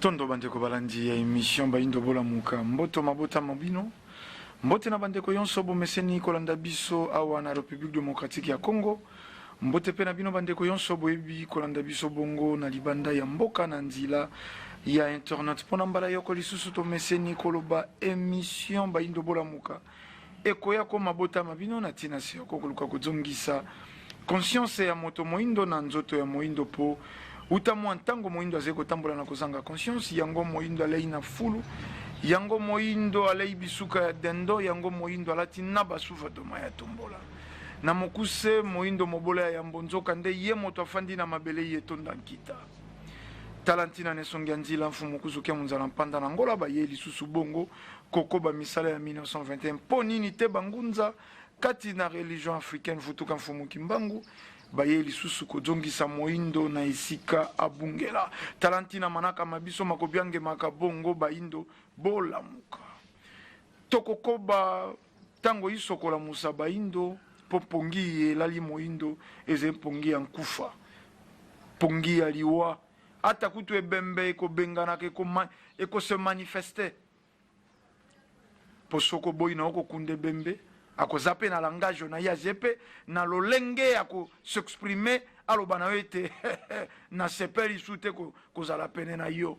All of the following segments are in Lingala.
Tondo bandeko balandi ya émission Bayindo Bola Muka mboto mabota mabino mbote na bandeko yonso bomeseni kolanda biso awa na République démocratique ya Congo mbote pe na bino bandeko yonso boyebi kolanda biso bongo na libanda ya mboka na nzila ya internet pona mbala yoko lisusu to meseni koloba émission Bayindo Bola Muka ekoya ko mabota mabino na tina se ko koluka kozongisa conscience ya moto moindo na nzoto ya moindo po utamu antango moindo azeko tambola na kozanga conscience yango moindo alei na fulu yango moindo alei bisuka ya dendo yango moindo alati na basufa doma ya tombola na mokuse moindo mobola ya mbonzoka nde ye moto afandi na mabele ye tonda nkita talantina nesongi ya nzila mfumu kuzukia munzala mpanda na ngola ba ye lisusu bongo koko ba misala ya 1921 mpo nini te bangunza kati na religion africaine futuka mfumu kimbangu baye lisusu kozongisa moindo na esika abungela talantina manaka mabiso makobyange makabongo baindo bolamuka tokokoba tango isokola musa baindo po pongi elali moindo eze pongi ya nkufa pongi ya liwa ata kutu ebembe ekobenganaka ekose manifeste po soko boyi na okokunde bembe akozape na langage na yazepe na lolenge ako s'exprimer aloba na ete na sepeli sute kozala pene na yo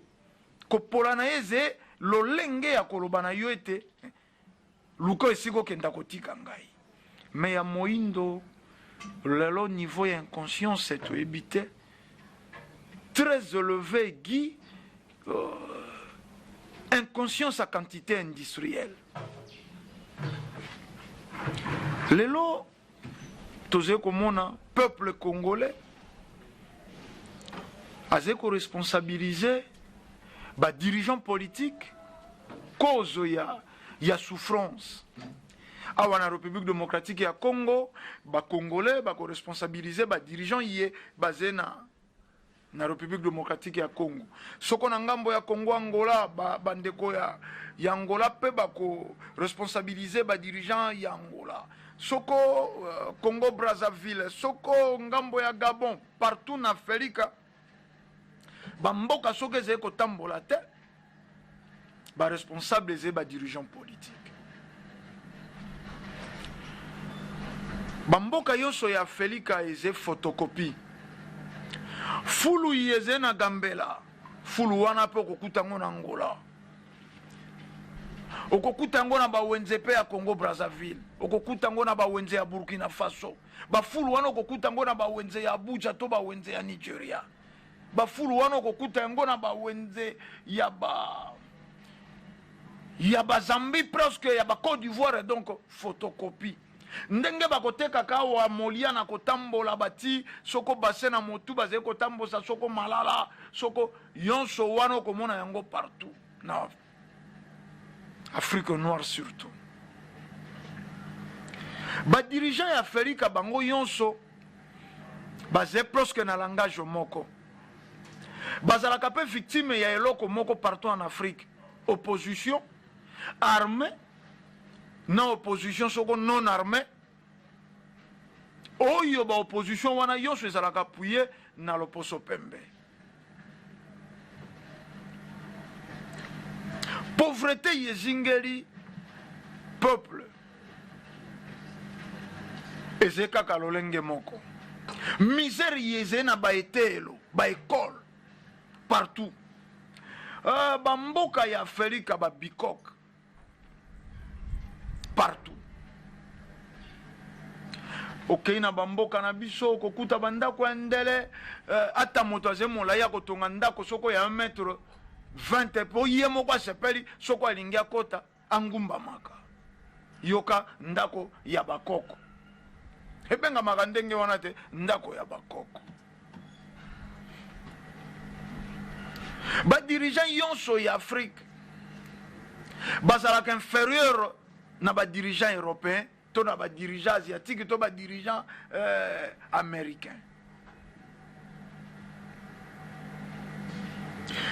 kopola na eze lolenge ya koloba na yo ete luko esiko kenda kotika ngai me ya moindo lelo niveau ya inconscience to ebite très élevé Guy inconscience à quantité industrielle. Lelo toze komona peuple congolais azeko responsabiliser ba dirigeants politiques cause ya souffrance awa na République démocratique ya Congo ba congolais ba ko responsabiliser ba dirigeants yé basé na République démocratique ya Congo soko na ngambo ya Congo Angola bandeko ya Angola pe bako responsabiliser ba dirigeant ya Angola soko Congo Brazzaville soko ngambo ya Gabon partout na Afrika bamboka soko ze ko tambola te ba responsable ze ba dirigeant politique bamboka yoso ya Afrika eze photocopie fulu yeze na Gambela fulu wana pe kokuta ngo na Angola okokuta ngo na bawenze pe ya Congo Brazzaville okokuta ngo na bawenze ya Burkina Faso bafulu wana okokuta ngo na bawenze ya Abuja to bawenze ya Nigeria bafulu wana okokuta ngo na bawenze ya Zambie presque ya Côte d'Ivoire donc photocopie ndenge bakoteka kawa molia na kotambola bati soko bassin na motu bazé kotambosa soko malala soko yonso wana komona yango partout na Afrique noire surtout ba dirigeant ya Afrika bango yonso bazé presque na langage moko bazalaka pe victime ya eloko moko partout en Afrique opposition armée na opposition soko non armée oyo ba opposition wana yoso ezalaka puye na loposo pembe pauvreté yezingeli peuple eze kaka lolenge moko misère yeze na baetelo baekole partout bamboka ya Afrika babikok partout okei na bamboka na biso kokuta bandako ya ndele ata moto azemola ya kotonga ndako soko ya 1m20 po ye moko asepeli soko alingi akota angumbamaka yoka ndako ya bakoko ebengamaka ndenge wana te ndako ya bakoko badirigeant yonso ya Afrique bazalaka inférieur na ba dirigeant européen to na ba dirigeant asiatique to ba dirigeant américain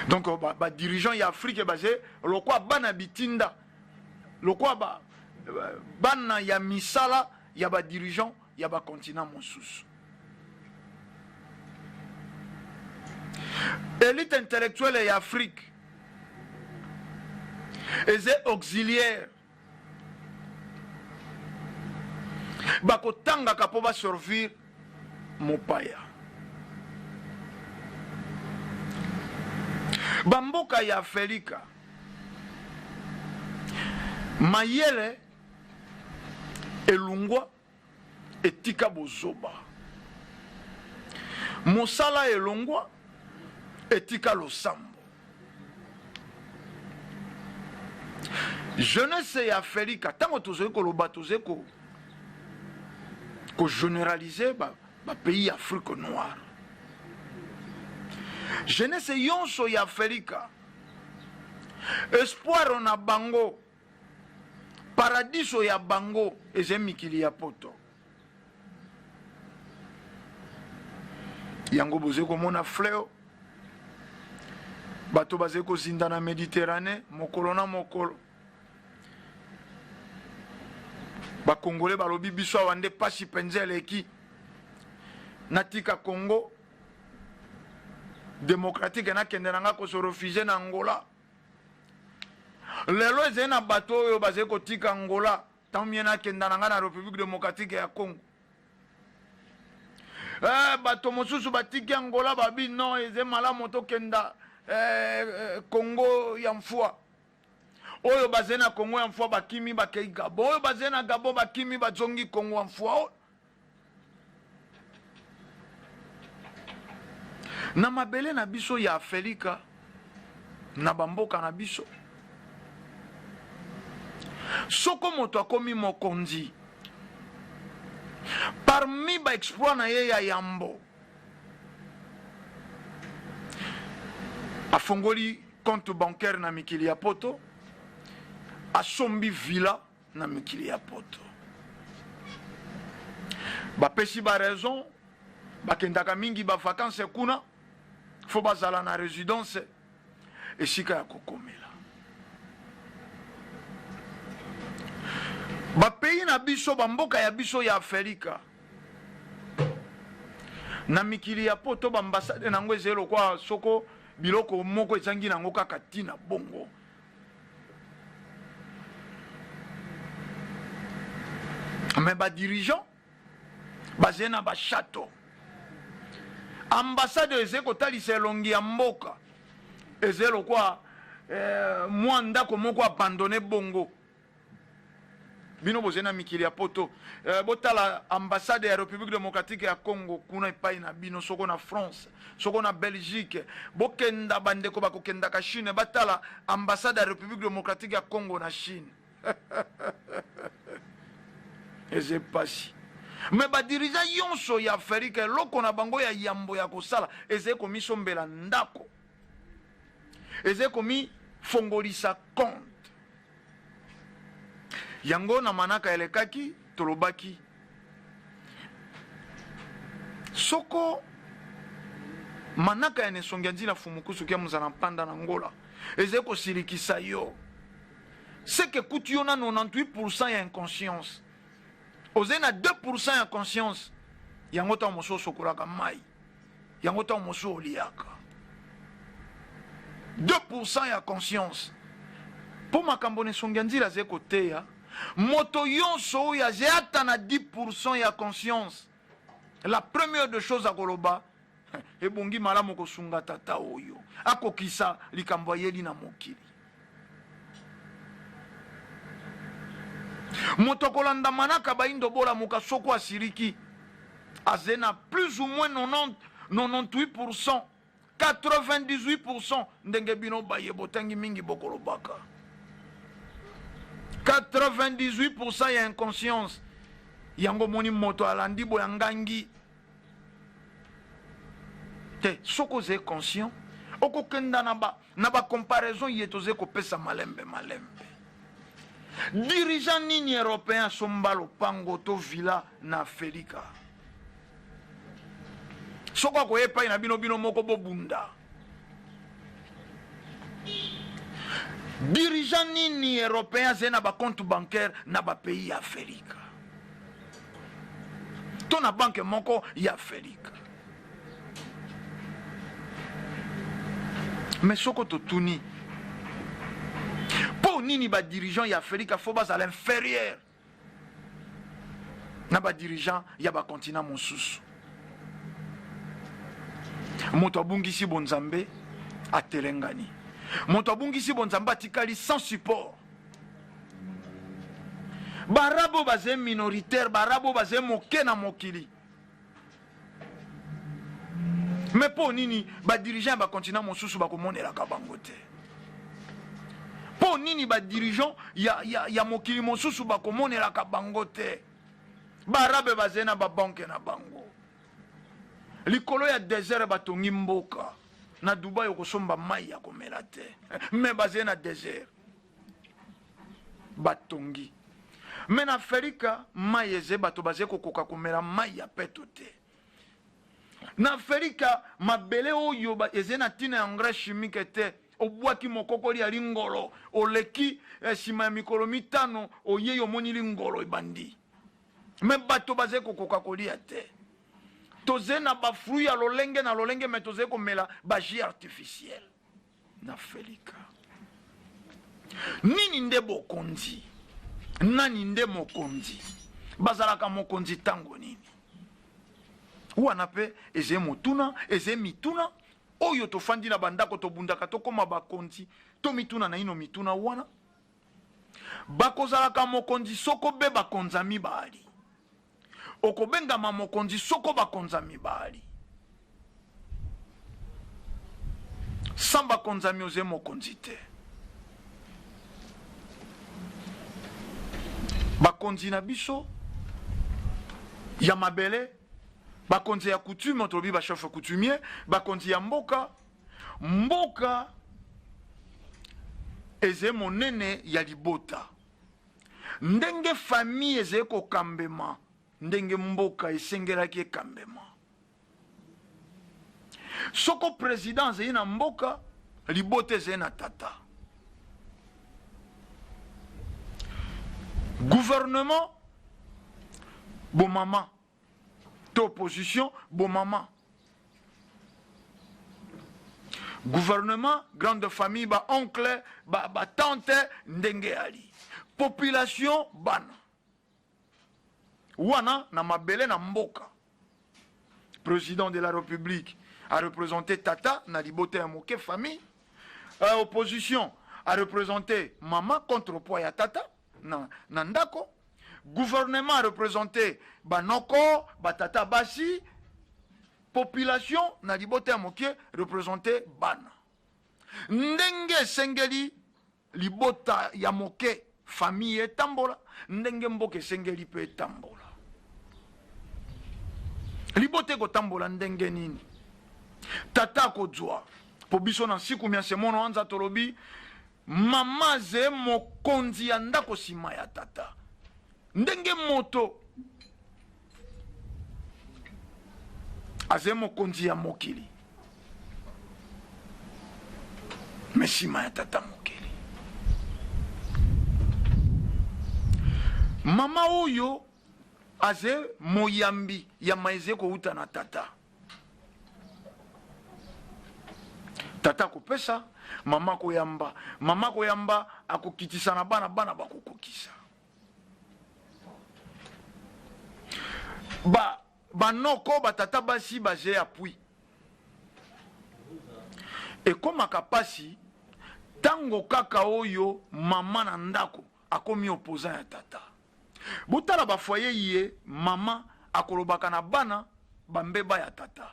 donc ba dirigeant ya Afrique basé lokwa bana bitinda lokwa bana ya misala ya ba dirigeant ya ba continent mosusu élite intellectuelle ya Afrique eze auxiliaire bakotangaka mpo basurvivre mopaya. Bamboka ya Afrika mayele elungwa etika bozoba, mosala elongwa etika losambo. Jeunesse ya Afrika tango tozali koloba tozali ko généraliser ba pays Afrique noire. Jeunesse yonso ya Afrika espoir na bango, paradiso ya bango eze mikili ya poto. Yango boze komona fleo bato baze kozinda na Méditerranée mokolo na mokolo. Ba Congolais balobi biso awande pasi penzele eki natika Congo démocratique na kendenanga ko se refuser na Angola. Lelo eze na bato oyo baze kotika Angola tamie na kendananga na République démocratique ya Congo. Bato mosusu batiki Angola babi non eze malamu to kenda Congo ya mfua. Oyo bazena Congo ya mfua bakimi bakei Gabon. Oyo bazena Gabon bakimi bazongi Congo ya mfua. Na mabele na biso ya Afrika na bamboka na biso soko moto akomi mokonzi parmi ba exploit na ye ya yambo afongoli compte bancaire na mikili ya poto, asombi villa na mikili ya poto. Bapesi ba raison bakendaka mingi ba vacances kuna fo bazala na résidence esika ya kokomela. Ba pays na biso bamboka ya biso ya Afrika na mikili ya poto ba ambassade nango ezelo kwa soko biloko moko ezangi nango kaka tina bongo. Mais ba dirigeant basé na ba château. Ambassade ezeko talisa elongi ya mboka ezelo kwa mwanda ko moko abandonné bongo. Bino bozena mikili ya poto botala ambassade ya République démocratique ya Congo kuna epai na bino soko na France soko na Belgique bokenda bandeko bakokenda ka Chine batala ambassade ya République démocratique ya Congo na Chine. Et c'est pas si. Mais ba dirigeant yonso ya Afrika loko na bango ya yambo ya kosala eze komi sombela ndako eze komi fongolisa compte. Yango na manaka elekaki tolobaki soko manaka ya nesongi nzila fumukusu kia muzana mpanda na ngola eze ko sirikisa yo c'est que kutu na 98% ya inconscience ozena 2% ya conscience yango ta moso sokolaka mai yango ta moso oliaka 2% ya conscience po makambo nesongi nzila ze koteya moto yonso ya zeata na 10% ya conscience. La première de choses à koloba ebongi malamu kosunga tata oyo akokisa likambo yeli na mokili. Moto kolanda manaka baindo bola muka soko asiriki azena plus ou moins 98% 98% ndenge bino baye botangi mingi bokolobaka 98% ya inconscience yango moni moto alandi bo yangangi te soko ze conscient okokenda na ba comparaison yetoze ko pesa malembe dirigeant nini européen sombalo pango to villa na Afrika soko ko epa ina bino moko bobunda. Dirigeant nini européen zena ba compte bancaire na ba pays ya Afrika. To na banque moko ya Afrika. Mais soko to tuni. Po nini ba dirigeant ya Afrika faut bas à l'inférieur na ba dirigeant ya ba continent mosusu. Moto abungisi bonzambe atelengani. Moto abungisi bonzambe atikali sans support. Barabo bazé minoritaire, barabo bazé moke na mokili. Mais pour nini ba dirigeant ba continent mosusu ba komonela ka bango te. Pour nini ba dirigeant ya mokili mosusu ba komonela ka bango te. Barabe bazé na ba banque na bango. Likolo ya désert batongi mboka. Na Dubai okosomba mai ya komela te. Mais bazé na désert. Batongi. Mais na Afrika mai eze bato bazé kokoka komela mai ya peto te. Na Afrika mabele oyo eze na tina engrais chimique te. Obwaki mokokoli ya lingolo. Oleki sima ya mikolo mitano oyeyo moni lingolo ebandi. Mais bato bazé kokoka kolia te. Toze na ba fruit ya lolenge na lolenge mais toze komela ba jus artificiel. Na Afrika. Nini nde bokonzi? Nani nde mokonzi? Bazalaka mokonzi tango nini? Wana pe eze motuna, eze mituna. Oyo tofandi na bandako tobundaka tokoma bakonzi. To mituna na ino mituna wana. Bakozalaka mokonzi soko be bakonza mibali. Okobenga mokonzi soko bakonza mibali. Samba konza mioze mokonzi te. Bakonzi na biso ya mabele, bakonzi ya coutume, otolobi ba chef coutumier, bakonzi ya mboka, mboka eze monene ya libota. Ndenge famille eze ko kambema, ndenge mboka esengelaki ekambema. Soko président eze na mboka, libota eze na tata. Gouvernement, bon maman. Opposition, bon maman. Gouvernement, grande famille, ba oncle, ba tante, ndenge ali. Population, bana. Wana, na mabele na mboka. Président de la République a représenté tata, na libote ya moke famille. Opposition a représenté maman contre poids ya tata. Nandako, gouvernement représenté banoko, batata basi, population na libote ya moke représenté bana. Ndenge sengeli libota ya moke famille etambola, ndenge mboke sengeli pe etambola. Libote ko tambola ndenge nini? Tata ko dzwa. Po biso na siku mia semono anza tolobi. Mama ze mokonzi ya ndako sima ya tata. Ndenge moto aze mokonzi ya mokili. Mesima ya tata mokili. Mama oyo aze moyambi ya maize ko uta na tata. Tata kopesa mama koyamba akokitisa na bana bakokokisa. Banoko batata basi baje apui. Ekomaka pasi tango kaka oyo mama na ndako akomi opposant ya tata. Botala ba foyer ye mama akolobaka na bana bambeba ya tata.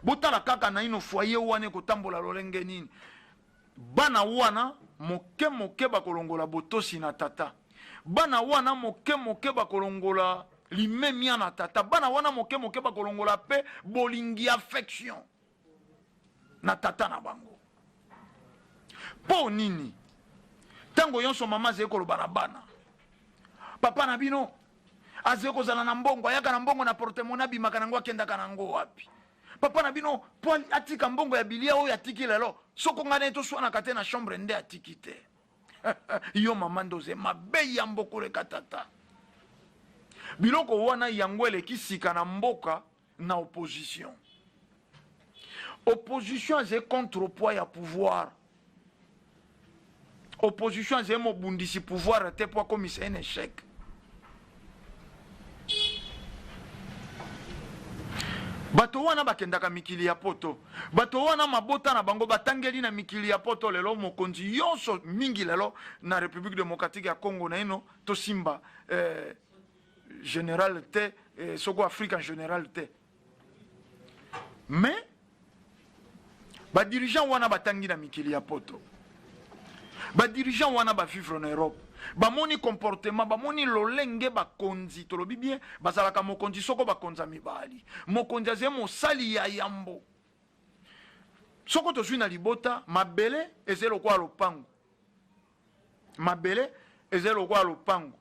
Botala kaka na ino foyer wane kotambola lolenge nini. Bana wana moke bakolongola botosi na tata. Bana wana moke bakolongola limemia na tata. Bana wana moke bakolongola pe bolingi affection na tata na bango. Po nini? Tango yonso mama ze koloba na bana. Papa na bino aze kozala na mbongo, ayaka na mbongo na portemona bimaka nango akendaka nango wapi? Papa na bino po atika mbongo ya bilia oyo atiki lelo. Soko ngane to swana kate na chambre nde atiki te. Yo mama ndoze mabe ya mbokole katata. Biloko wana yangwele kisika na mboka na opposition. Opposition aze contrepoids ya pouvoir. opposition azemo bundisi pouvoir te po comme c'est un échec. Bato wana bakendaka mikili ya poto, bato wana mabota na bango batangeli na mikili ya poto lelo mokonzi yonso mingi lelo na République démocratique ya Congo na ino to simba général te soko Afrique en général te. Mais ba dirigeant wana batangi na mikili ya poto, ba dirigeant wana ba vivre en Europe, ba moni comportement, ba moni lolenge ba konzi tolobi bien, bazalaka mokonzi soko ba konza mibali, mokonzi azemo sali ya yambo. Soko to na libota, mabele ezelo kwa lopango, mabele ezelo kwa lopango,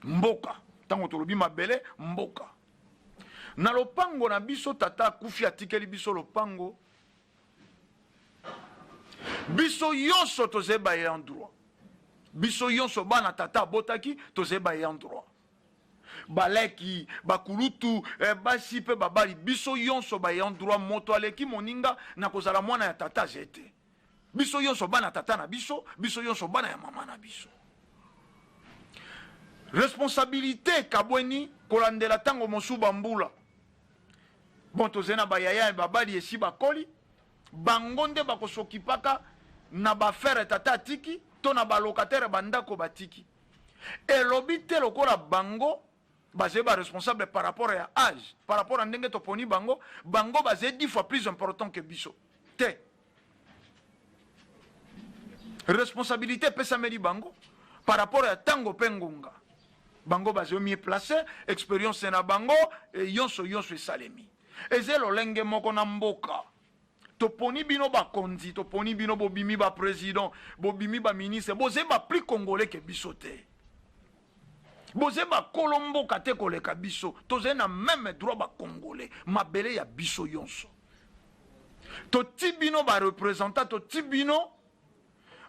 mboka tango tolobi mabele mboka. Na lopango na biso tata kufi atikeli biso lopango, biso yonso tozeba ye endroit, biso yonso bana tata botaki tozeba ye endroit, baleki bakulutu basi pe babali biso yonso ba ye endroit. Moto aleki moninga na kozala mwana ya tata zete, biso yonso bana tata na biso, biso yonso bana ya mama na biso. Responsabilité kabweni kolandela tango mosuba mbula. Bon tozena bayaya babali esi bakoli bangonde bakosokipaka na bafere tata tiki to na balocataire bandako batiki. Elobi te lokola bango bazé ba responsable par rapport à âge, par rapport à ndenge toponi bango, bango bazé 10 fois plus important que biso. Te. Responsabilité pesa meli bango par rapport à tango pengunga. Bango bazé mieux placé, expérience na bango et yonso salemi. Ezelo lenge moko na mboka. Toponi bino ba konzi, toponi bino bobimi ba président, bobimi ba ministre, boze ba plus congolais que biso te. Boze ba kolombo kate koleka biso, toze na même droit ba congolais, mabele ya biso yonso. To tibino ba représentant, to tibino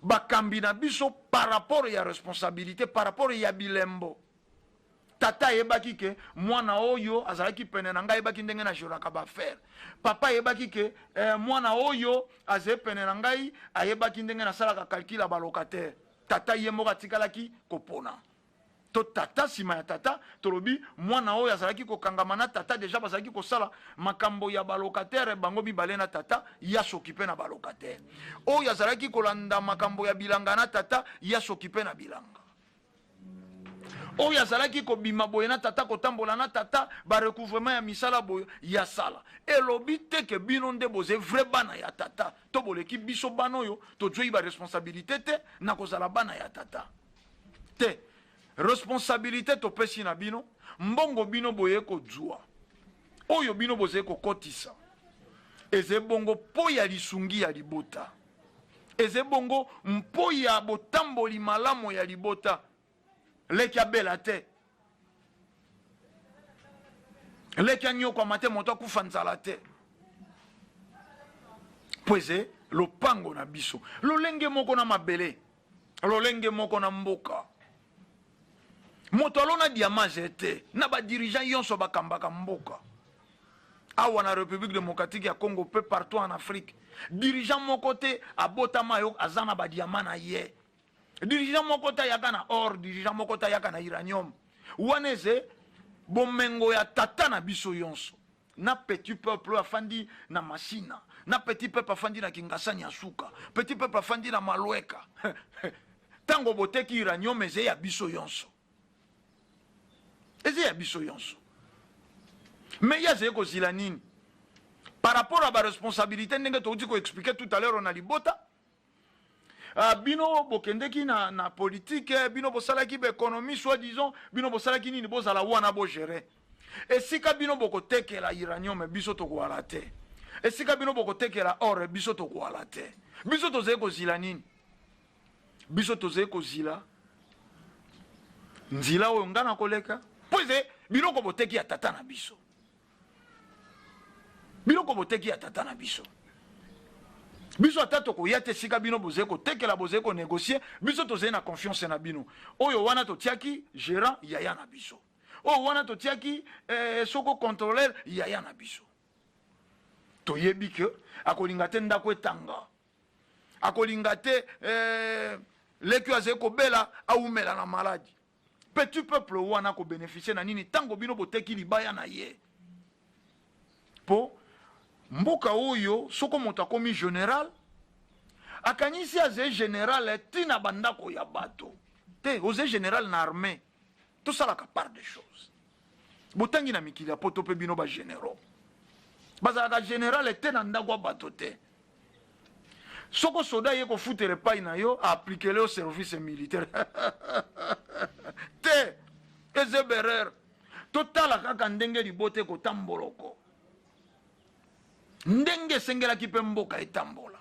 ba kambina biso par rapport ya responsabilité, par rapport ya bilembo. Tata yebaki ke mwana oyo azalaki pene na ngai yebaki ndenge na joraka ba faire. Papa yebaki ke mwana oyo aze pene na ngai ayebaki ndenge na salaka calcul ba locataire. Tata yemoka tikalaki kopona. To tata sima ya tata tolobi mwana oyo azalaki ko kangamana tata déjà bazalaki ko sala makambo ya ba locataire bango bibale na tata ya s'occuper na ba locataire. Oyo azalaki ko landa makambo ya bilanga na tata ya s'occuper na bilanga. Oyo azalaki ko bima boye na tata ko tambola na tata ba recouvrement ya misala boye ya sala. Elobi te ke bino nde boze vrai bana ya tata. To boleki biso bano yo to joi ba responsabilité te na kozala bana ya tata. Te responsabilité to pesi na bino mbongo bino boye ko jua. Oyo bino boze ko kotisa. Eze bongo po ya lisungi ya libota. Eze bongo mpo ya botamboli malamo ya libota. Leki abela te. Leki anyoko mate moto kufanzala te. Pweze lopango na biso. Lolenge moko na mabele. Lolenge moko na mboka. Moto alona diamage te. Na ba dirigeant yonso bakambaka mboka. Awa na République démocratique ya Congo peu partout en Afrique. Dirigeant moko te abota mayo azana ba diamana ye. Dirigeant mokota yaka na or, dirigeant mokota yaka na uranium. Waneze bomengo ya tata na biso yonso. Na petit peuple afandi na masina. Na petit peuple afandi na kingasani ya suka. Petit peuple afandi na malweka. Tango boteki uranium eze ya biso yonso. Eze ya biso yonso. Mais ya zeko zila nini? Par rapport à la responsabilité, ndenge to ko expliquer tout à l'heure on a libota. Bino bokendeki na politique, bino bosalaki be économie soi-disant, bino bosalaki nini bozala wana bo gérer. Esika bino bokotekela uranium biso to ko alate. Esika bino bokotekela or biso to ko alate. Biso to zeko zila nini? Biso to zeko zila. Nzila oyo ngana koleka. Poze bino ko boteki ya tata na biso. Bino ko boteki ya tata na biso. Biso atato ko yate sika bino bozeko tekela bozeko négocier biso toze na confiance na bino oyo wana to tiaki gérant yaya na biso oyo wana to tiaki soko contrôleur yaya na biso to yebi ke akolinga te ndako etanga akolinga te leki azali kobela aumela na maladi. Petit peuple wana ko bénéficier na nini tango bino boteki libaya na ye. Po mboka oyo soko moto akomi général akanisi aze général tina bandako ya bato te oze général na armée tout ça la part des choses botangi na mikili poto pe bino ba généraux bazaka général te na ndako bato te soko soda ye ko foutere pai na yo appliquer le au service militaire te ezeberer totala kaka ndenge libote ko tamboloko ndenge sengela kipe mboka etambola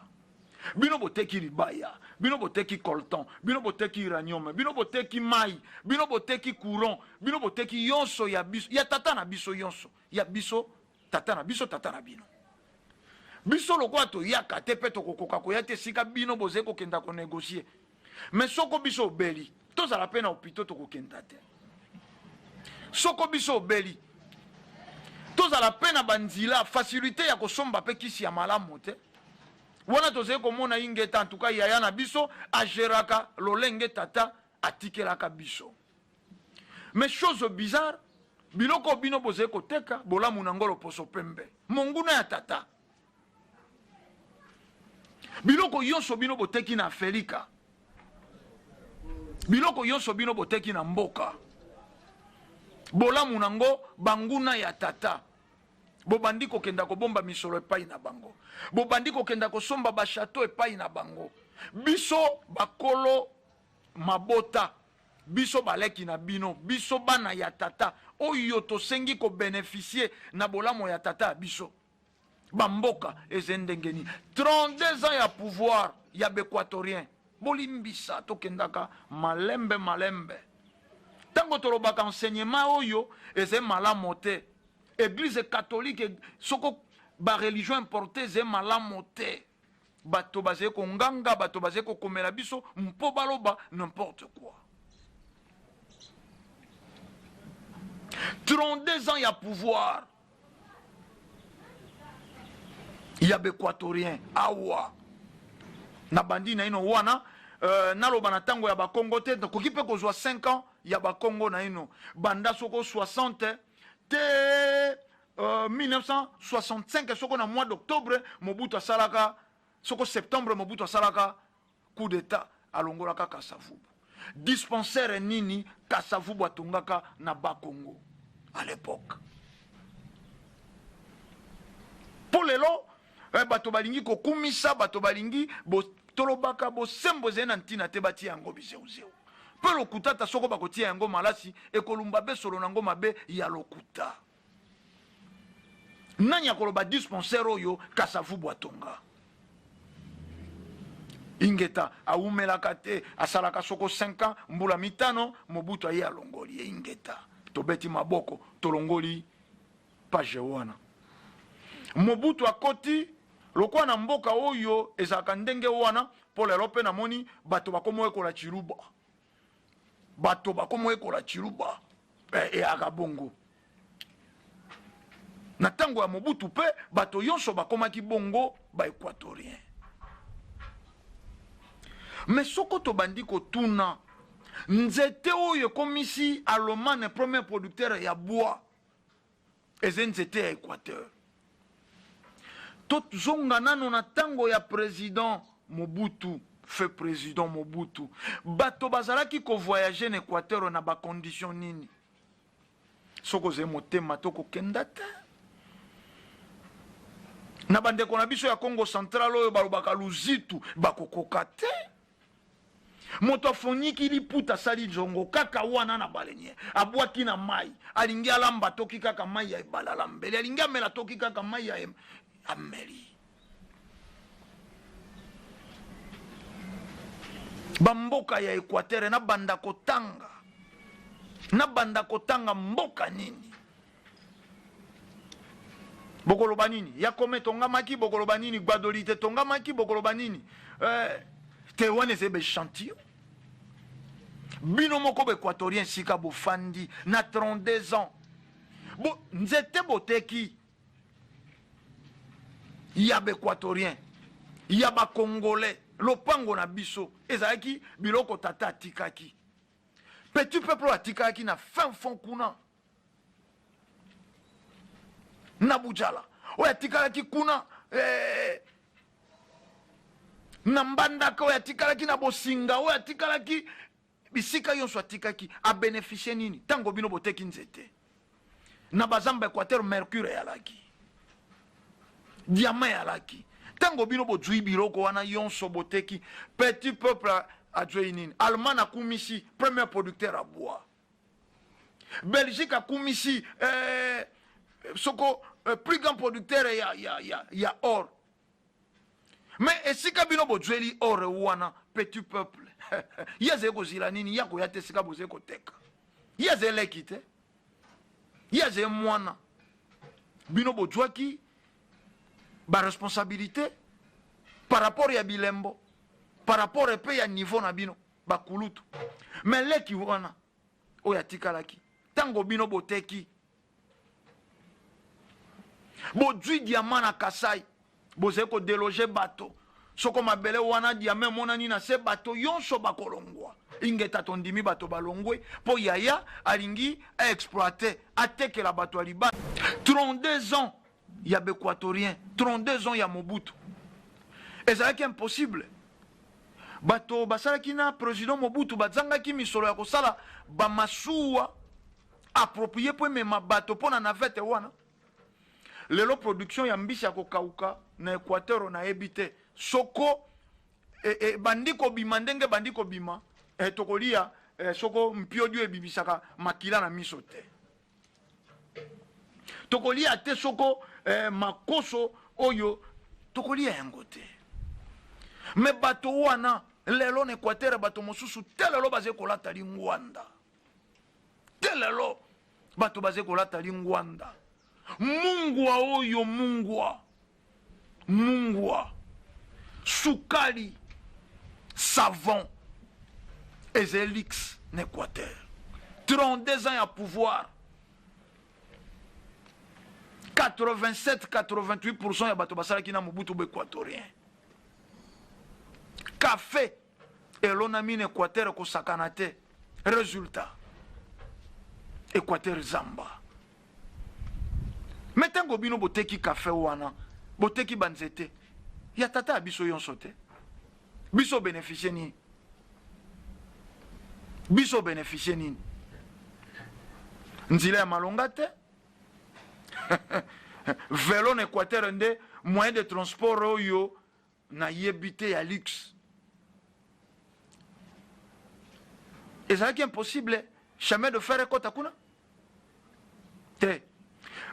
bino boteki libaya bino boteki coltan bino boteki uranium bino boteki mai bino boteki courant bino boteki yonso ya biso ya tata na biso yonso ya biso tata na bino biso lokwa to yaka te pe to kokoka ko yate sika bino boze ko kenda ko négocier mais soko biso obeli tozala pe na hôpital to ko kenda te soko biso obeli tozala pe na banzila facilité ya kosomba pe kisi ya malamu te wana tozali komona ingeta en tout cas yaya na biso ageraka lolenge tata atikelaka biso mais chose bizarre biloko bino bozali koteka bolamu na ngolo poso pembe monguna ya tata biloko yonso bino boteki na Afrika biloko yonso bino boteki na mboka bolamu nango banguna ya tata bobandi kokenda kobomba misolo epai na bango bobandi kokenda kosomba ba chateau epai na bango biso bakolo mabota biso baleki na bino biso bana ya tata oyo tosengi ko bénéficier na bolamu ya tata biso bamboka ezendengeni 32 ans ya pouvoir ya béquatorien bolimbisa tokendaka malembe tango tolobaka enseignement oyo eze malamu te église catholique soko ba religion importée eze malamu te bato bazali konganga bato bazali kokomela biso mpo baloba n'importe quoi 32 ans ya pouvoir ya béquatorien awa na bandi na ino wana naloba na tango ya bakongo te koki pe kozwa 5 ans ya bakongo na ino banda soko 60 te 1965 soko na mois d'octobre Mobutu asalaka soko septembre Mobutu asalaka coup d'état alongolaka Kasavubu dispensaire nini Kasavubu atongaka na Bakongo à l'époque pour lelo bato balingi kokumisa bato balingi tolobaka bosembo zena ntina te bati yango biseuzeu pe lokuta ta soko bakotia yango malasi ekolumba be solo nango mabe ya lokuta nanya koloba dispensaire oyo Kasavubu atonga ingeta aumelaka te asalaka soko 5 ans mbula mitano Mobutu aye alongoli ingeta tobeti maboko tolongoli page wana Mobutu akoti lokwa na mboka oyo ezaka ndenge wana po lelo pe na moni bato bakomo ekola chiruba bato bakomo ekola chiruba e akabongo na tango ya Mobutu pe bato yonso bakomaki bongo ba équatorien mais soko to bandi ko tuna nzete oyo komisi Allemagne premier producteur ya bois eze nzete ya Équateur tot zonga nano na tango ya président Mobutu fait président Mobutu bato bazalaki ko voyager na Équateur na ba condition nini soko ze motema to ko kenda te na bandeko na biso ya Congo central oyo balobaka luzitu bakokoka te moto afoniki liputa sali zongo kaka wana na balenye abwaki na mai alingi alamba toki kaka mai ya ebalala mbele alingi amela toki kaka mai ya ameli bamboka ya Équateur na banda kotanga mboka nini bokoloba nini Yakome tongamaki bokoloba nini Gbadolite tongamaki bokoloba nini te wane zebe chantio bino moko équatorien sika bofandi na 32 ans bo nzete boteki ya équatorien ya ba congolais lopango na biso ezalaki biloko tata atikaki. Petit peuple atikaki na fin fond kuna na Bujala oyo atikalaki kuna na Mbandaka oyo atikalaki na Bosinga oyo atikalaki bisika yonso atikaki abeneficie nini tango bino boteki nzete na bazamba Équateur mercure yalaki diamant yalaki tango bino bozwi biloko wana yonso boteki. Petit peuple adjoi nini? Allemagne akumisi premier producteur à bois, Belgique akumisi soko plus grand producteur ya or. Mais esika bino bozweli or wana petit peuple yaze kozila nini yako yate sika boze koteka yaze lekite yaze mwana bino bozwaki ba responsabilité par rapport ya bilembo par rapport epe ya niveau na bino bakulutu. Mais leki wana oya tikalaki tango bino boteki bozwi diamant na Kasai boze ko déloger bateau soko mabele wana diamant monani na se bateau yonso bakolongwa ingeta tondimi bateau balongwe po yaya alingi a exploiter atekela bateau aliba 32 ans ya Équatorien 32 ans ya Mobutu ezalaki impossible bato basalaki na président Mobutu bazangaki misolo ya kosala bamasuwa approprié po mema bato pona navete wana lelo production ya mbisi ya kokauka na Équateur na ebite soko bandiko bima ndenge bandiko bima tokolia soko mpiodio ebibisaka makila na miso te tokolia te soko makoso oyo tokolia yango te. Me bato wana lelo na Équateur bato mosusu telelo baze kolata lingwanda telelo bato baze kolata lingwanda mungwa oyo mungwa sukali savon ezelix na Équateur 32 ans à pouvoir 87-88% ya bato basalaki na Mobutu Équatorien. Café elona mine Équateur ko sakanate résultat Équateur zamba. Metango bino boteki café wana boteki banzete ya tata biso yonso te biso bénéficier ni nzila ya malonga te vélo na Équateur nde moyen de transport oyo na yebite ya luxe ezalaki impossible chemin de fer ekota kuna te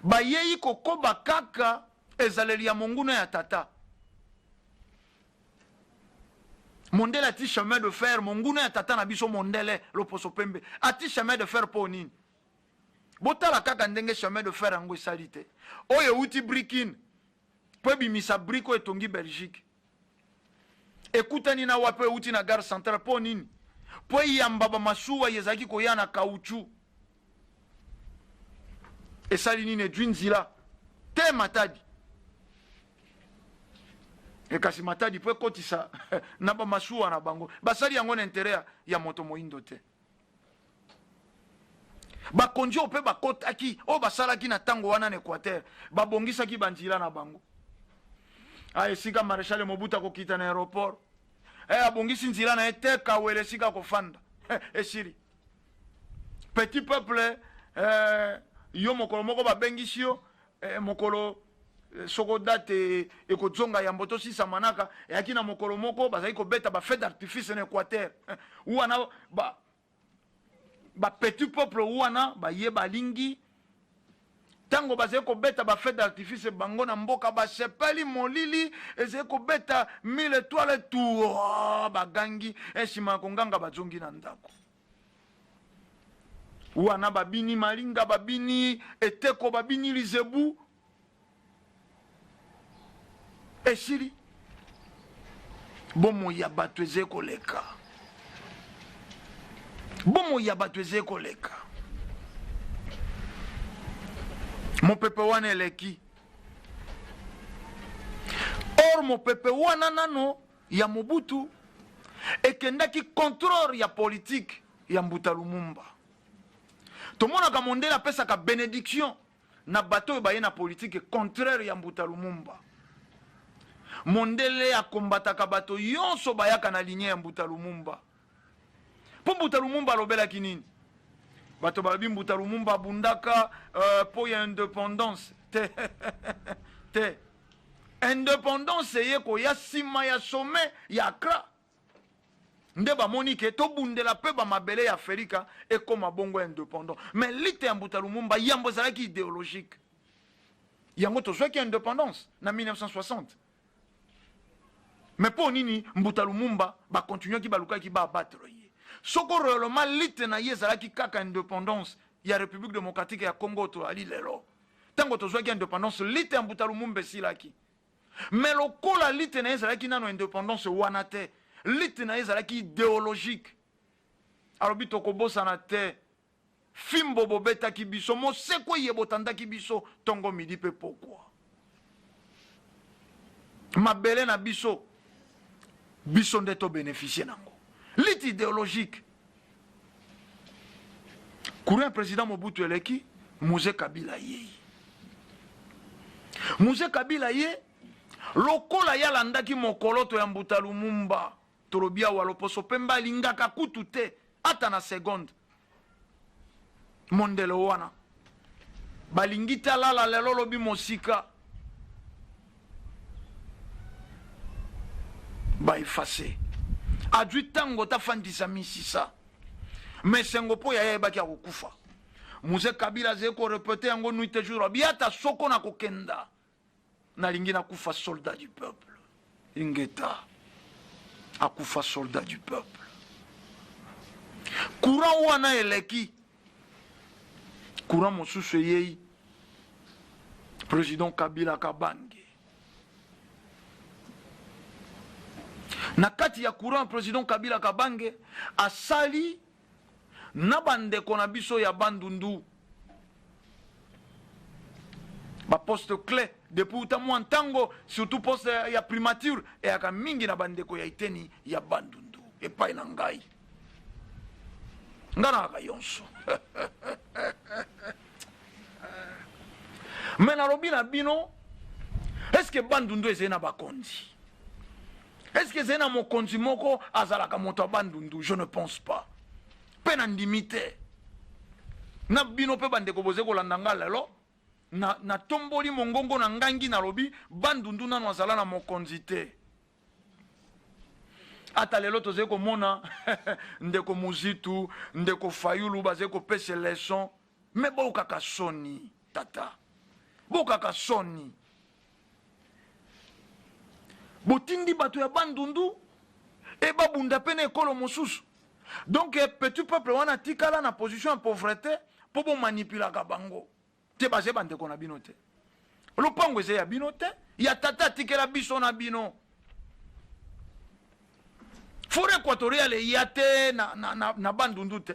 bayei kokoba kaka ezaleli ya monguna ya tata mondele ati chemin de fer monguna ya tata na biso mondele loposo pembe ati chemin de fer po nini botala kaka ndenge chemin de fer yango esali te oyo uti brikin po ebimisa briko etongi Belgique ekutani na wape uti na gare centrale po nini po yamba bamasuwa yezaki koya na kauchu esali nini edwi nzila te Matadi ekasi Matadi po ekotisa na bamasuwa na bango basali yango na intérêt ya moto moindo te bakonzi ope bakotaki o basalaki na tango wana na Équateur babongisaki banzila na bango esika maréchal Mobutu akokita na aéroport abongisi nzila na ete kawele esika kofanda esiri petit peuple yo mokolo moko babengisi yo mokolo soko date ekozonga ya mboto sisa manaka eyaki na mokolo moko bazali kobeta ba fête d'artifice na Équateur wana ba petit peuple wana baye balingi tango bazali kobeta ba fête d'artifice bango na mboka basepeli molili ezali kobeta 1000 étoiles tout bagangi esima konganga bazongi na ndako wana babini malinga babini eteko babini lizebu esiri bomo ya bato ezali koleka bomo ya bato ezali koleka mopepe wana eleki or mopepe wana nano ya Mobutu ekendaki contrôle ya politique ya Mbuta Lumumba. Tomonaka Mondele apesaka bénédiction na bato oyo baye na politique contraire ya Mbuta Lumumba. Mondele akombataka bato yonso bayaka na ligne ya Mbuta Lumumba. Po Mbuta Lumumba alobelaki nini? Bato balobi Mbuta Lumumba abundaka po ya indépendance. Te. Indépendance ye ko ya sima ya sommet ya Accra. Nde bamoni ke to bundela pe ba mabele ya Afrika e koma bongo indépendant. Mais lite ya Mbuta Lumumba yambo zalaki idéologique. Yango to zwaki indépendance na 1960. Mais pour nini Mbuta Lumumba ba continuer ki baluka ki ba abattre ye. Soko réellement lite na ye zalaki kaka indépendance ya République démocratique ya Congo to ali lelo. Tango to zwaki indépendance lite ya Mbuta Lumumba silaki. Mais lokola lite na ye zalaki nano indépendance wana te. Lite na ye zalaki idéologique. Alobi tokobosana te. Fimbo bobeta ki biso moseko ye botanda ki biso tongo midi pe pourquoi. Mabele na biso biso ndeto bénéficier nango. Lite idéologique. Courant président Mobutu eleki Mouzé Kabila ye. Mouzé Kabila ye lokola ya landaki mokoloto ya Mbuta Lumumba. Torobia waloposo pemba lingaka kutu te ata na seconde. Mondele wana balingita lala lelo lobi mosika ba effacer adui tango ta fandisa misisa mais sengo po ya yebaki akukufa. Mouzé Kabila zeko répéter yango nuit et jour biata soko na kokenda na lingina kufa soldat du peuple ingeta akufa soldat du peuple. Courant wana eleki courant mosusu yei président Kabila Kabange. Na kati ya courant président Kabila Kabange asali na bandeko na biso ya Bandundu ba poste clé depuis utamwa ntango surtout poste ya primature e aka mingi na bandeko ya iteni ya Bandundu epai na ngai ngana aka yonso. Mais na lobi na bino est-ce que Bandundu ezena bakonzi? Est-ce que ezena mokonzi moko azalaka moto ya Bandundu? Je ne pense pas. Pe na ndimite na bino pe bandeko boze kolanda nga lelo na tomboli mongongo na ngangi na lobi Bandundu nano azala na mokonzi te. Ata lelo toze komona ndeko Muzitu ndeko Fayulu baze kopesa leçon mais bokaka soni tata bokaka soni botindi bato ya Bandundu e babunda pene ekolo mosusu. Donc petit peuple wana tikala na position en pauvreté po bo manipulaka bango te baze bandeko na bino te. Lopango eze ya bino te ya tata tikela biso na bino. Forêt équatoriale ya te na Bandundu te.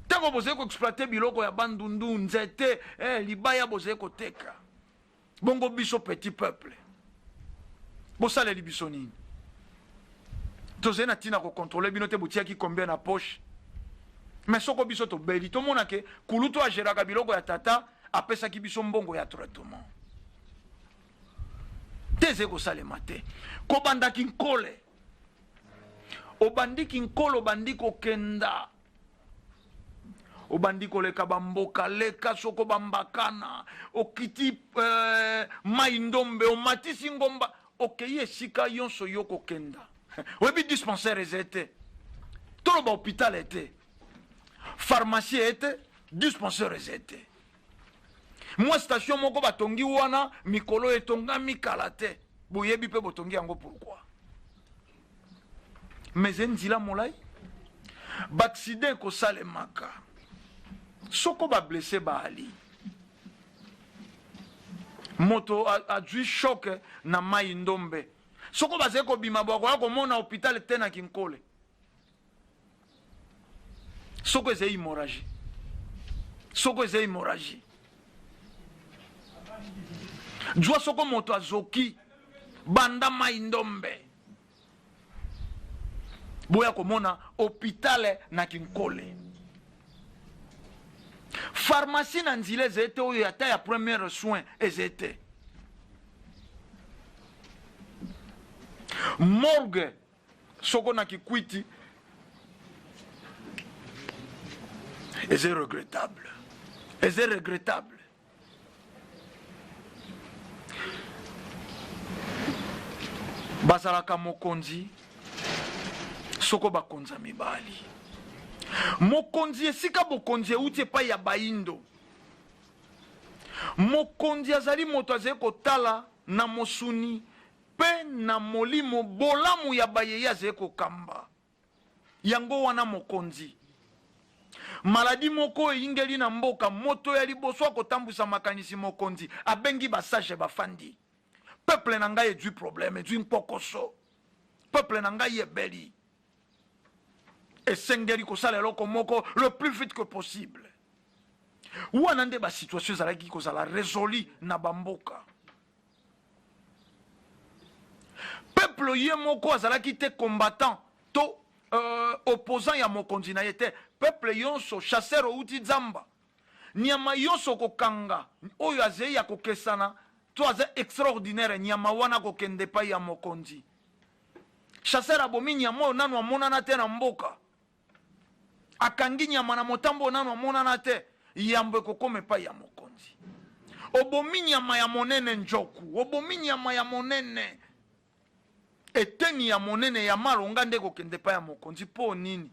Tango boze ko exploiter biloko ya Bandundu nzete libaya boze ko teka. Bongo biso petit peuple. Bosale li biso nini? Toze na tina ko contrôler bino te botia ki combien na poche. Mais soko biso to beli to mona ke kuluto a geraka biloko ya tata apesa ki biso mbongo ya traitement. Teze ko sale mate. Ko banda ki nkole. Obandiki nkolo bandiko kenda. Obandiko leka bamboka leka soko bambakana. Okiti maindombe omatisi ngomba. Okeye sika yonso yoko kenda. Webi dispensaire ezete. Tolo ba hôpital ete. Pharmacie ete, dispensaire ezete. Moi station moko batongi wana mikolo etonga mikalate. Boyebi pe botongi yango pourquoi? Mais nzila molai bakside ko salemaka. Soko ba blessé ba ali. Moto a dû choc na mai ndombe. Soko baze ko bima bwa ko mona hôpital tena kinkole. Soko eze hémorragie. Soko eze hémorragie. Jwa soko moto azoki banda mai ndombe. boya komona hôpital na kinkole pharmacie na nzila ezete oyo ata ya premier soin ezete morgue soko na kikwiti eze regrettable eze regrettable bazalaka mokonzi soko bakonza mibali mokonzi esika bokonzi euti epai ya baindo mokonzi azali moto azali kotala na mosuni mpe na molimo bolamu ya bayeye azali kokamba yango wana mokonzi maladi moko eyingeli na mboka moto ya liboso akotambwisa makanisi mokonzi abengi basage bafandi peuple na ngai edwi problème edwi mpokoso peuple na ngai ebeli esengeli kosala eloko moko le plus vite que possible wana nde basituation ezalaki kozala résoli na bamboka peuple ye moko azalaki te combattant to opposant ya mokonzi na ye te peuple yonso chasseur outi nzamba nyama yonso kokanga oyo azei ya kokesana to aza extraordinaire nyama wana kokende epai ya mokonzi chasseur abomi nyama oyo nanu amonana te na mboka akangi nyama na motambo oyo nanu amonana te yambo ekokoma epai ya mokonzi obomi nyama ya monene njoku obomi nyama ya monene eteni ya monene ya malonga nde kokende epai ya mokonzi mpo nini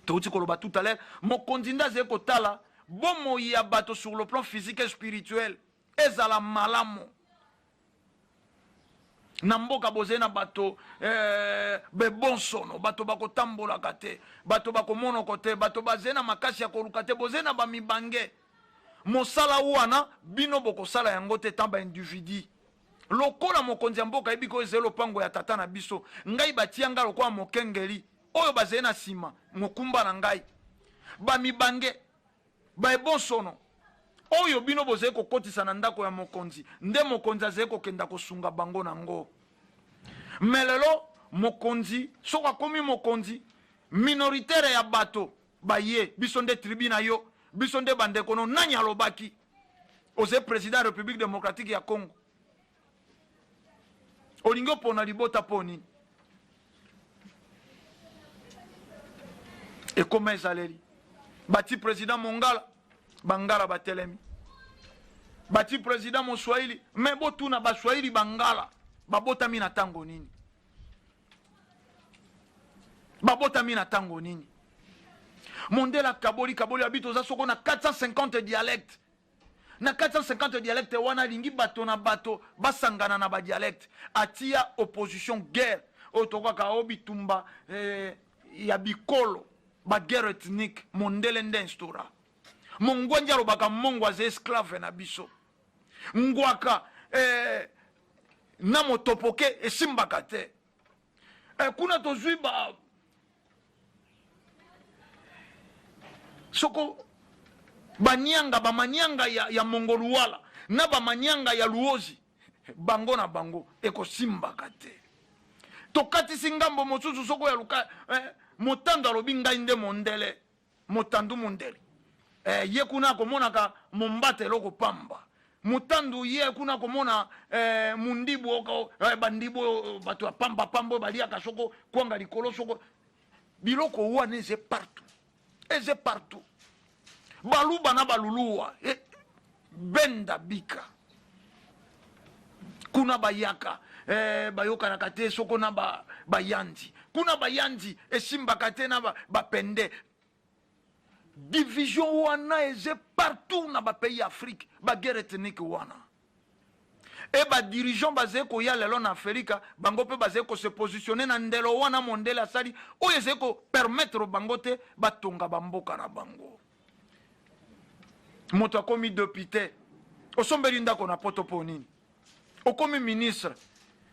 touti koloba tout à l'heure mokonzi nde azali kotala bomoi ya bato sur le plan physique et spirituel ezala malamu na mboka bozali na bato bebonsono bato bakotambolaka te bato bakomonoko te bato bazali na makasi ya koluka te bozali na bamibange mosala wana bino bokosala yango te tan baindividu lokola mokonzi ya mboka yebi ko ezali lopango ya tata na biso ngai batia nga lokola mokengeli oyo bazali na nsima mokumba na ngai bamibange baebonsono oyo bino bozali kokotisa na ndako ya mokonzi nde mokonzi azali kokenda kosunga bango nango me lelo mokonzi soki akomi mokonzi minoritaire ya bato baye biso nde tribu na yo biso nde bandeko no nani alobaki ozali président ya république démocratique ya congo olingi opona libota mpo nini ekoma ezaleli bati président mongala bangala batelemi bati président moswahili me botuna baswahili bangala babotami na tango nini babotami na tango nini mondela kaboli abito oza soko na 450 dialecte na 450 dialecte wana lingi bato na bato basangana na badialecte atia opposition guerre oyo tokaka o bitumba ya bikolo baguerre ethnique mondele nde instora mongwanji alobaka mongo aza esclave na biso ngwaka na motopoke esimbaka te kuna tozwi soko banyanga bamanyanga ya mongoluwala na bamanyanga ya luozi bango na bango ekosimbaka te tokatisi ngambo mosusu soko ya luka motando alobi ngai nde mondele motandu mondele ye kuna akomonaka mombata eloko pamba mutandu ye kuna komona mundibu bandibu bato ya pamba pambo baliaka soko kwanga likolo soko biloko wana eze partout baluba na baluluwa benda bika kuna bayaka bayokanaka te soko na bayandi kuna bayandi esimbaka te na bapende division wana eze partout na bapays afrique baguerre ethnique wana e badirigeant bazali koya lelo na afrika bango mpe bazali kose positionne na ndelo wana mondele asali oyo ezali kopermettre bango te batonga bamboka na bango moto akomi député osombeli ndako na poto mpo nini okomi ministre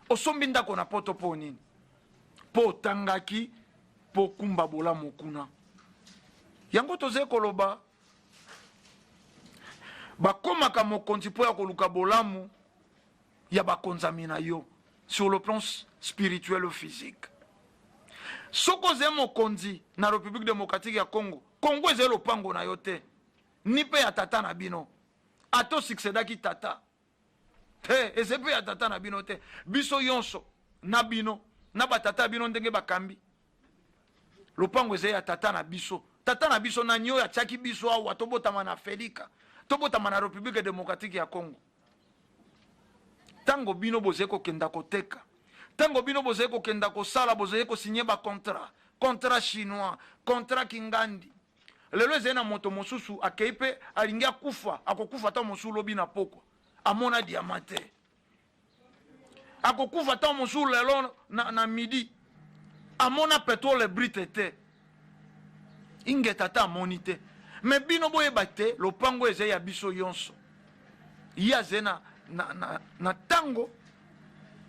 osombi ndako na poto mpo nini mpo otangaki mpo kumba bolamu kuna yango tozali koloba bakomaka mokonzi mpo ya koluka bolamu ya bakonzami na yo sur le plan spirituel ou physique soko ze mokonzi na République démocratique ya Congo, Congo ze lopango na yote ni pe ya tata na bino ato succédaki tata te eze pe ya tata na bino te biso yonso na bino na batata bino ndenge bakambi lopango ze ya tata na biso na nyo ya chaki biso awa tobotama na Felika tobotama na République démocratique ya Congo. Tango bino boze ko kenda koteka, tango bino boze ko kenda ko sala, boze ko signer ba contrat chinois, contrat kingandi. Lelo zena moto mosusu akeipe alingia kufa, akokufa ta mosusu lobi na poko. Amona diamante. Akokufa ta mosusu lelo na midi. Amona pétrole britete. Inge tata monite. Mais bino boye bate, lopango eze ya biso yonso. Ya zena na tango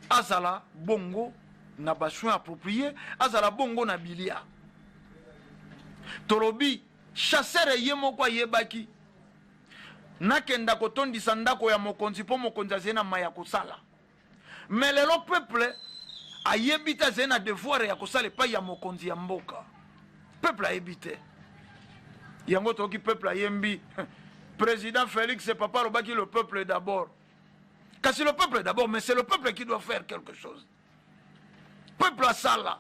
azala bongo na bassoin approprié, azala bongo na bilia. Torobi chasseur yemo kwa yebaki nakenda kotondisa ndako ya mokonzi po mokonzi azena maya kosala. Mais lelo peuple ayebita zena devoir ya kosala pa ya mokonzi ya mboka. Peuple ayebite. Yango toki peuple ayembi. Président Félix c'est papa lobaki le peuple d'abord. Car c'est le peuple d'abord, mais c'est le peuple qui doit faire quelque chose. Peuple à sala.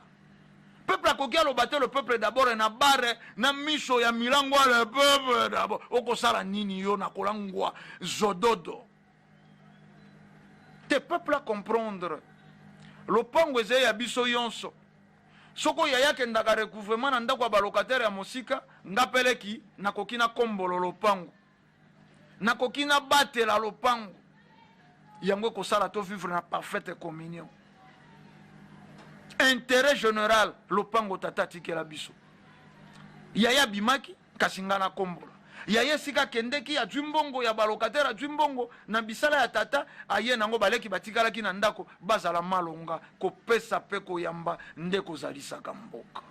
Peuple à kokia lo bate le peuple d'abord et na bare na miso ya milangwa le peuple d'abord. Oko sala nini yo na kolangwa zododo. Te peuple à comprendre. Le pango eze ya biso yonso. Soko yaya kendaka recouvrement na ndako ba locataire ya mosika ngapeleki na kokina kombolo lopango. Na kokina batela lopango. Yango kosala to vivre na parfaite communion. Intérêt général lopango tata tikela biso. Yaya bimaki kasingana kombola. Yaya sika kendeki ya djumbongo ya balokatera djumbongo na bisala ya tata aye nango baleki batikala ki na ndako bazala malonga ko pesa pe ko yamba ndeko zalisaka mboka.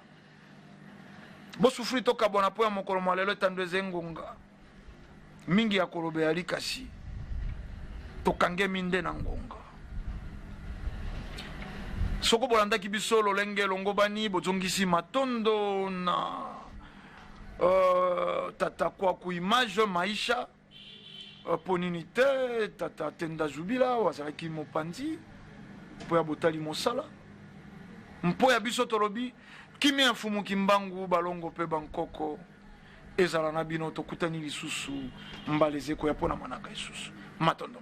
Bo sufri to kabona po ya mokolo malelo tandweze ngonga. Mingi ya kolobe ya likasi. Tokange minde na ngonga. Soko bolanda ki biso lolenge longobani bozongisi matondo na tata kwa ku image maisha poninite tata tenda jubila wazalaki mopanzi mpo ya botali mosala mpo ya biso tolobi kimi ya fumu kimbangu balongo pe bankoko ezala na bino tokutani lisusu mbaleze ko ya pona manaka lisusu matondo.